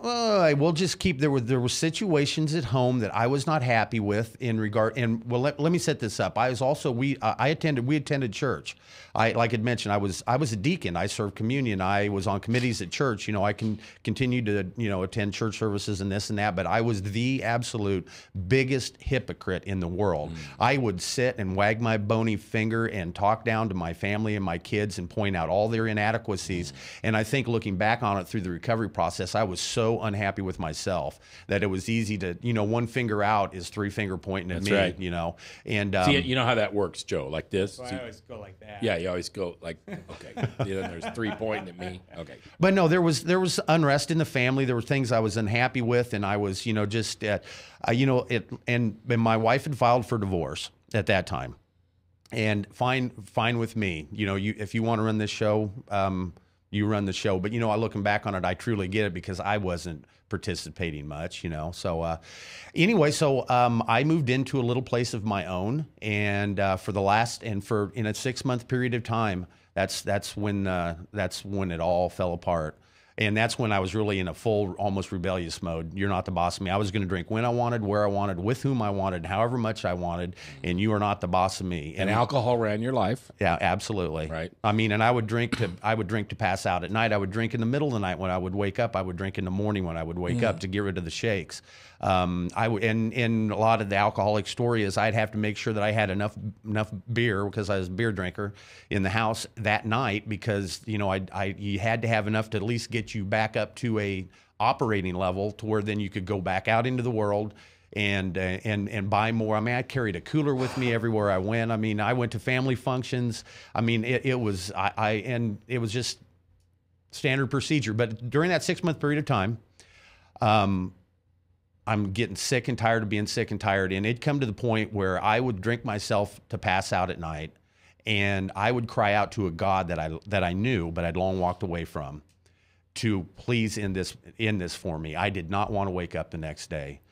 we'll just keep. There were situations at home that I was not happy with in regard. And well, let me set this up. I was also we attended church. Like I'd mentioned, I was a deacon. I served communion. I was on committees at church. I can continue to attend church services and this and that. But I was the absolute biggest hypocrite in the world. I would sit and wag my bony finger and talk down to my family and my kids and point out all their inadequacies. And I think looking back on it through the recovery process, I was so so unhappy with myself that it was easy to, one finger out is 3 finger pointing at That's me, right. And see, you know how that works, Joe? Like this. So I always go like that. Yeah, you always go like, okay. Then there's 3 pointing at me. Okay. But no, there was unrest in the family. There were things I was unhappy with, and I was, just, and my wife had filed for divorce at that time, and fine with me. If you want to run this show, you run the show. But looking back on it, I truly get it because I wasn't participating much. So anyway, I moved into a little place of my own, and in a 6-month period of time, that's when it all fell apart. And that's when I was really in a full, almost rebellious mode. You're not the boss of me. I was going to drink when I wanted, where I wanted, with whom I wanted, however much I wanted, and you are not the boss of me. And alcohol ran your life. Yeah, absolutely. Right. I mean, and I would drink to pass out at night. I would drink in the middle of the night when I would wake up. I would drink in the morning when I would wake up to get rid of the shakes. And a lot of the alcoholic story is I'd have to make sure that I had enough beer, because I was a beer drinker, in the house that night, because you had to have enough to at least get you back up to a operating level to where then you could go back out into the world and buy more. I mean, I carried a cooler with me everywhere I went. I mean, I went to family functions. I mean, it was just standard procedure. But during that 6-month period of time, I'm getting sick and tired of being sick and tired. And it'd come to the point where I would drink myself to pass out at night, and I would cry out to a God that I knew, but I'd long walked away from, to please end this for me. I did not want to wake up the next day.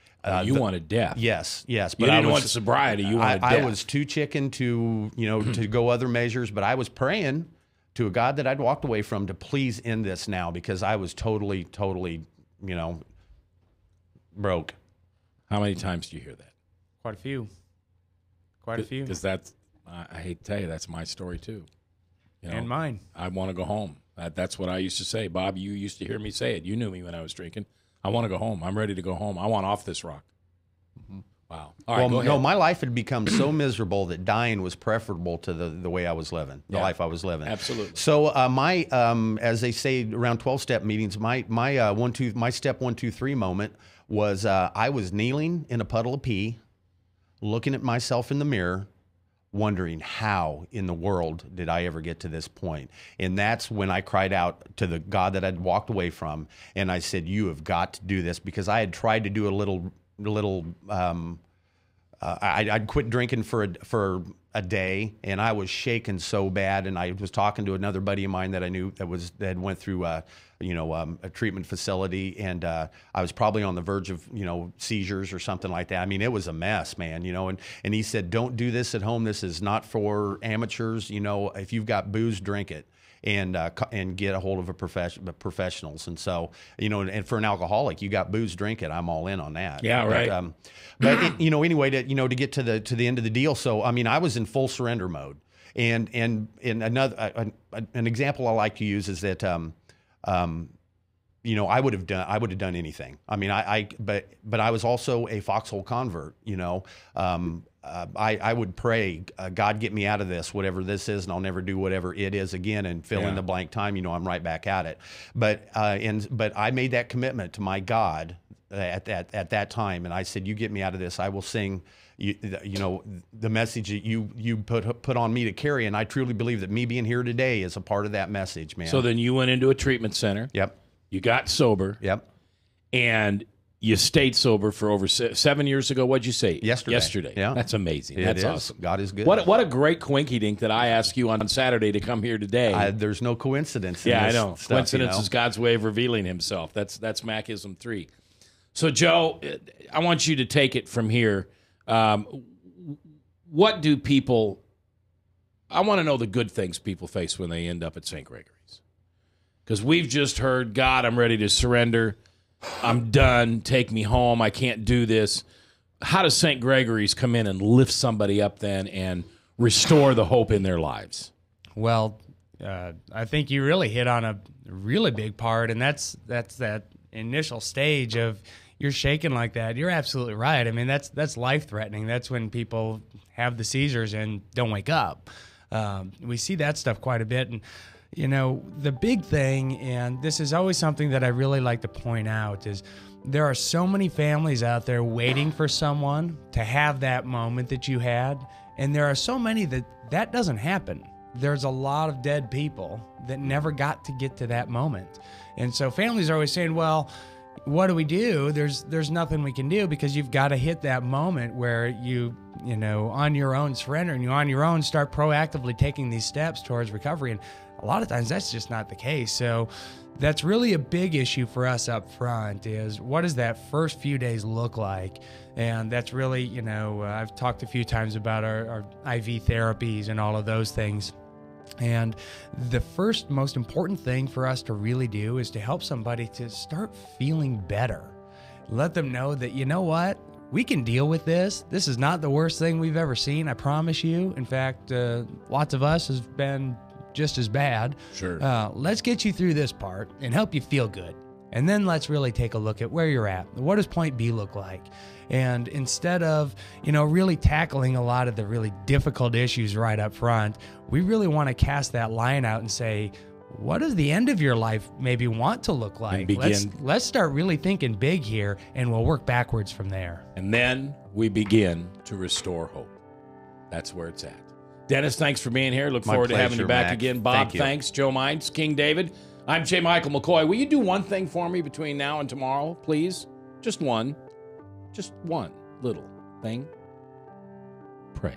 You wanted death. Yes. But you didn't want sobriety. You wanted death. I was too chicken to to go other measures, but I was praying to a God that I'd walked away from to please end this now, because I was totally, broke. How many times do you hear that? Quite a few. Because I hate to tell you, that's my story too. And mine. I want to go home. That's what I used to say. Bob, you used to hear me say it. You knew me when I was drinking. I want to go home. I'm ready to go home. I want off this rock. Mm-hmm. Wow. All right, go ahead. No, my life had become so miserable that dying was preferable to the way I was living, the life I was living. Absolutely. So as they say around 12-step meetings, my step 1, 2, 3 moment was I was kneeling in a puddle of pee, looking at myself in the mirror, wondering how in the world did I ever get to this point. And that's when I cried out to the God that I'd walked away from, and I said, you have got to do this, because I had tried to do a little I'd quit drinking for a day, and I was shaking so bad. And I was talking to another buddy of mine that I knew that went through a treatment facility, and I was probably on the verge of seizures or something like that. I mean, it was a mess, man. And he said, don't do this at home. This is not for amateurs. If you've got booze, drink it. And get a hold of professionals. And so, and for an alcoholic, you got booze, drink it. I'm all in on that. Yeah, right. But anyway, to get to the end of the deal. So, I mean, I was in full surrender mode. And another an example I like to use is that I would have done anything. I mean, but I was also a foxhole convert. I would pray, God, get me out of this, whatever this is, and I'll never do whatever it is again, and fill in the blank time. I'm right back at it. But I made that commitment to my God at that time, and I said, you get me out of this, I will sing. The message that you put on me to carry, and I truly believe that me being here today is a part of that message, man. So then you went into a treatment center. Yep. You got sober. Yep. And you stayed sober for over 7 years ago. What'd you say? Yesterday. Yeah. That's amazing. That's awesome. God is good. What a great coinkydink that I asked you on Saturday to come here today. There's no coincidence in this I know. Stuff, coincidence is God's way of revealing himself. That's Machism 3. So, Joe, I want you to take it from here. What do people... I want to know the good things people face when they end up at St. Gregory's. Because we've just heard, God, I'm ready to surrender. I'm done. Take me home. I can't do this. How does St. Gregory's come in and lift somebody up then and restore the hope in their lives? Well, I think you really hit on a really big part, and that's that initial stage of you're shaking like that. You're absolutely right. I mean, that's life-threatening. That's when people have the seizures and don't wake up. We see that stuff quite a bit. And the big thing, and this is always something that I really like to point out, is there are so many families out there waiting for someone to have that moment that you had, and there are so many that doesn't happen. There's a lot of dead people that never got to get to that moment. And so families are always saying, well, what do we do? There's nothing we can do, because you've got to hit that moment where you on your own surrender, and you on your own start proactively taking these steps towards recovery. And a lot of times that's just not the case. So that's really a big issue for us up front, is what does that first few days look like? And that's really, I've talked a few times about our IV therapies and all of those things. And the first most important thing for us to really do is to help somebody to start feeling better. Let them know that, you know what, we can deal with this. This is not the worst thing we've ever seen, I promise you. In fact, lots of us has been just as bad. Sure. Let's get you through this part and help you feel good. And then let's really take a look at where you're at. What does point B look like? And instead of, really tackling a lot of the really difficult issues right up front, we really want to cast that line out and say, what does the end of your life maybe want to look like? Let's start really thinking big here, and we'll work backwards from there. And then we begin to restore hope. That's where it's at. Dennis, thanks for being here. Look forward to having you back again. Bob, thanks. Joe Mines, King David. I'm J. Michael McCoy. Will you do one thing for me between now and tomorrow, please? Just one. Just one little thing. Pray.